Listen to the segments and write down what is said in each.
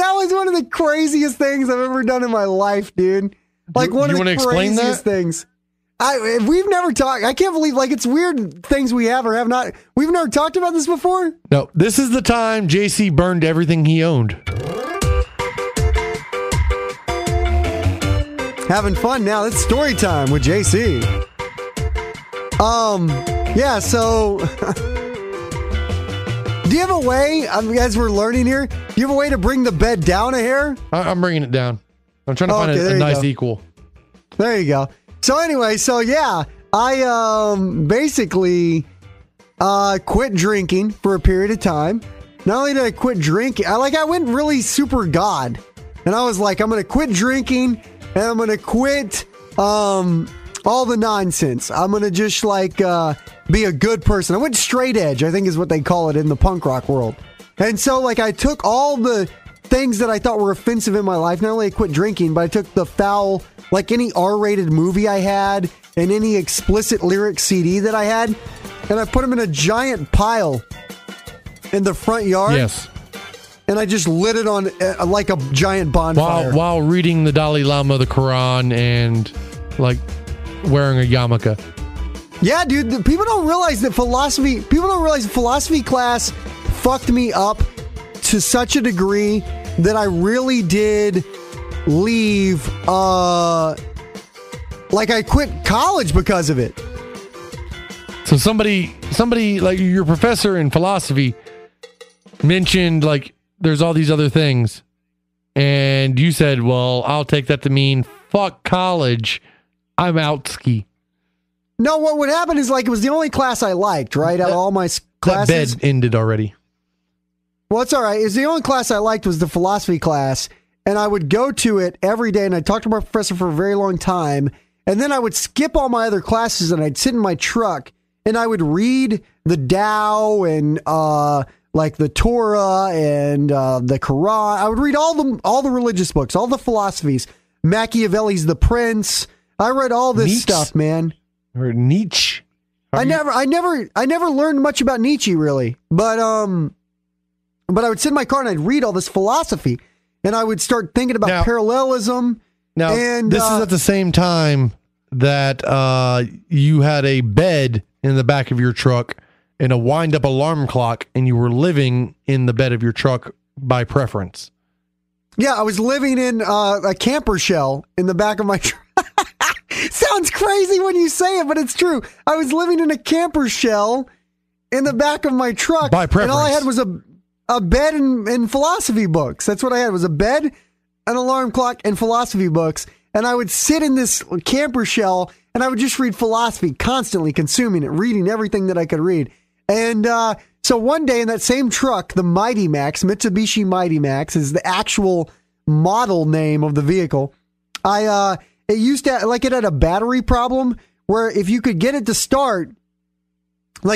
that was one of the craziest things I've ever done in my life, dude. Like one of the craziest things. We've never talked. I can't believe, like, it's weird things we have or have not. We've never talked about this before. No, this is the time JC burned everything he owned. Having fun now. It's story time with JC. Yeah, so do you have a way, as we're learning here, do you have a way to bring the bed down a hair? I'm bringing it down. I'm trying to find a nice equal. There you go. So anyway, I basically quit drinking for a period of time. Not only did I quit drinking, I went really super God. And I was like, I'm going to quit drinking and I'm going to quit all the nonsense. I'm going to just be a good person. I went straight edge, I think is what they call it in the punk rock world. And so I took all the things that I thought were offensive in my life. Not only I quit drinking, but I took the foul, like any R-rated movie I had and any explicit lyric CD that I had, and I put them in a giant pile in the front yard. Yes. And I just lit it on like a giant bonfire. While reading the Dalai Lama, the Quran, and wearing a yarmulke. Yeah, dude. People don't realize philosophy class fucked me up to such a degree that I really did leave. I quit college because of it. So somebody like your professor in philosophy mentioned there's all these other things, and you said, well, I'll take that to mean fuck college. I'm out ski. No, what would happen is it was the only class I liked, right? Out of all my classes. That bed ended already. Well, it's all right. It's the only class I liked was the philosophy class, and I would go to it every day, and I'd talk to my professor for a very long time, and then I would skip all my other classes, and I'd sit in my truck, and I would read the Tao and the Torah and the Quran. I would read all the religious books, all the philosophies, Machiavelli's The Prince. I read all this stuff, man. Or Nietzsche. I never learned much about Nietzsche really, but I would sit in my car and I'd read all this philosophy, and I would start thinking about parallelism. Now, this is at the same time that you had a bed in the back of your truck and a wind-up alarm clock, and you were living in the bed of your truck by preference. Yeah, I was living in a camper shell in the back of my truck. Sounds crazy when you say it, but it's true. I was living in a camper shell in the back of my truck. By preference. And all I had was a bed and philosophy books. That's what I had, was a bed, an alarm clock, and philosophy books. And I would sit in this camper shell, and I would just read philosophy, constantly consuming it, reading everything that I could read. And so one day in that same truck, the Mighty Max, Mitsubishi Mighty Max is the actual model name of the vehicle. It used to, it had a battery problem where if you could get it to start,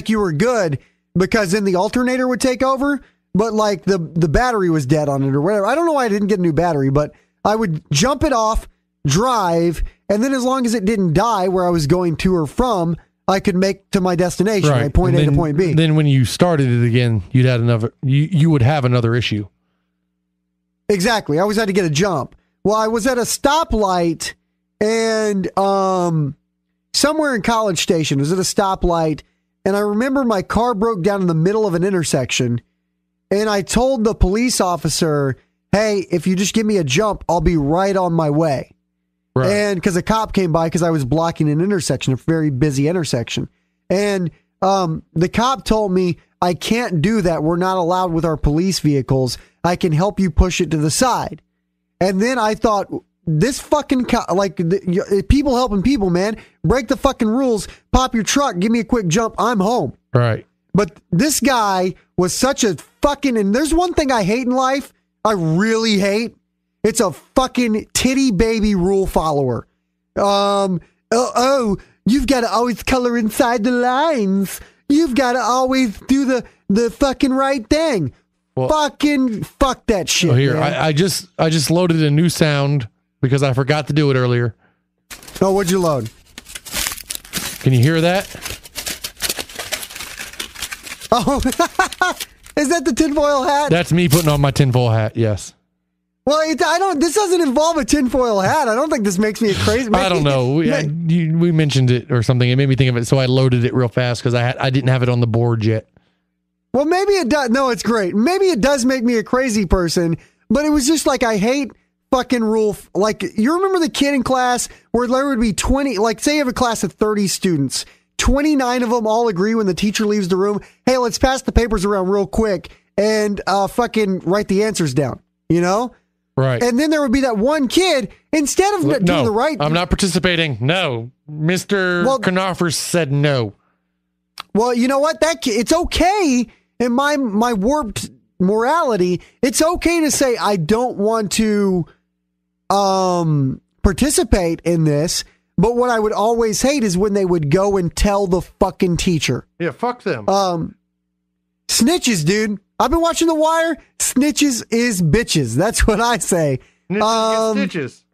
you were good, because then the alternator would take over, but the battery was dead on it or whatever. I don't know why I didn't get a new battery, but I would jump it off, drive, and then as long as it didn't die where I was going to or from, I could make to my destination, right? Point A to point B. Then when you started it again, you would have another issue. Exactly. I always had to get a jump. Well, I was at a stoplight, and somewhere in College Station, was at a stoplight, and I remember my car broke down in the middle of an intersection, and I told the police officer, hey, if you just give me a jump, I'll be right on my way. Right. And because a cop came by because I was blocking an intersection, a very busy intersection. And the cop told me, I can't do that. We're not allowed with our police vehicles. I can help you push it to the side. And then I thought, this fucking, people helping people, man. Break the fucking rules. Pop your truck. Give me a quick jump. I'm home. Right. But this guy was such a fucking, and there's one thing I hate in life. I really hate. It's a fucking titty baby rule follower. You've got to always color inside the lines. You've got to always do the fucking right thing. Well, fuck that shit. Oh, here, I just loaded a new sound because I forgot to do it earlier. Oh, what'd you load? Can you hear that? Oh, is that the tinfoil hat? That's me putting on my tinfoil hat, yes. Well, this doesn't involve a tinfoil hat. I don't think this makes me a crazy. I don't know. We mentioned it or something. It made me think of it, so I loaded it real fast because I didn't have it on the board yet. Well, maybe it does. No, it's great. Maybe it does make me a crazy person, but it was just like I hate fucking rule. Like, you remember the kid in class where there would be 20, like say you have a class of 30 students, 29 of them all agree when the teacher leaves the room, hey, let's pass the papers around real quick and fucking write the answers down, you know? Right. And then there would be that one kid, instead of doing the right... I'm not participating. No. Mr. Knopfler said no. Well, you know what? It's okay in my warped morality. It's okay to say, I don't want to participate in this. But what I would always hate is when they would go and tell the fucking teacher. Yeah, fuck them. Snitches, dude. I've been watching The Wire. Snitches is bitches. That's what I say. Snitches get stitches.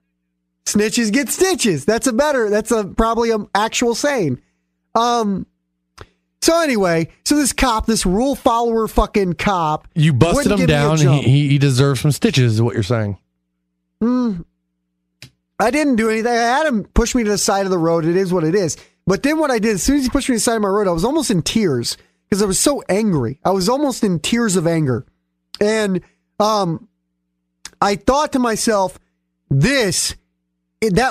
Snitches get stitches. That's probably an actual saying. So anyway, this cop, this rule follower fucking cop. You busted him down. He deserves some stitches is what you're saying. I didn't do anything. I had him push me to the side of the road. It is what it is. But then what I did, as soon as he pushed me to the side of my road, I was almost in tears because I was so angry. I was almost in tears of anger. And I thought to myself, that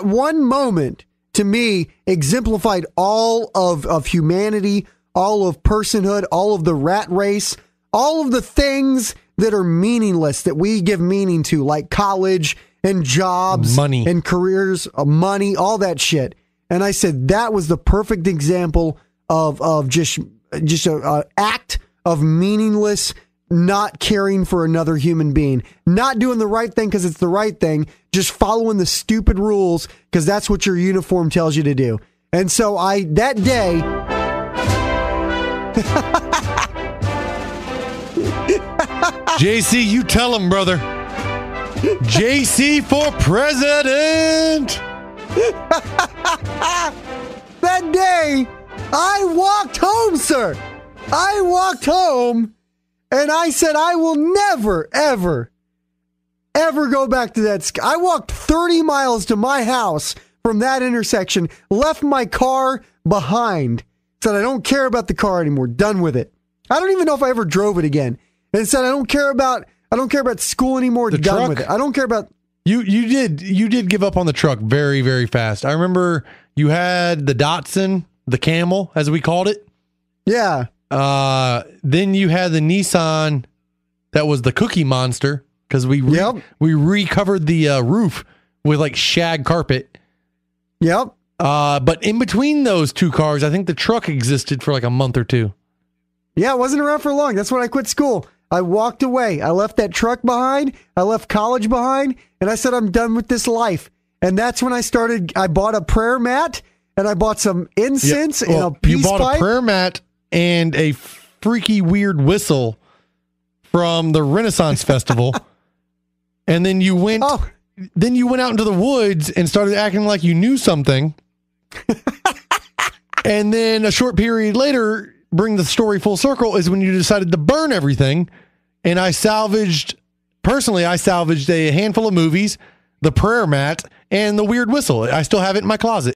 one moment to me exemplified all of humanity, all of personhood, all of the rat race, all of the things that are meaningless that we give meaning to, like college and jobs, money and careers, money, all that shit. And I said that was the perfect example of just an act of meaningless, not caring for another human being, not doing the right thing because it's the right thing, just following the stupid rules because that's what your uniform tells you to do. And so that day, JC, you tell him, brother. JC for president. That day, I walked home, sir. I walked home and I said, I will never, ever, ever go back to that. I walked 30 miles to my house from that intersection, left my car behind, said, I don't care about the car anymore. Done with it. I don't even know if I ever drove it again. And said, I don't care about school anymore. The done truck? with it. I don't care about. You did give up on the truck very, very fast. I remember you had the Datsun, the Camel, as we called it. Yeah. Then you had the Nissan that was the Cookie Monster because we recovered the roof with like shag carpet. Yep. But in between those two cars, I think the truck existed for like a month or two. Yeah, it wasn't around for long. That's when I quit school. I walked away. I left that truck behind. I left college behind. And I said, I'm done with this life. And that's when I bought a prayer mat and I bought some incense and a peace pipe. You bought a prayer mat and a freaky weird whistle from the Renaissance Festival. And then you went out into the woods and started acting like you knew something. And then a short period later, bring the story full circle, is when you decided to burn everything. And I salvaged a handful of movies, the prayer mat, and the weird whistle. I still have it in my closet.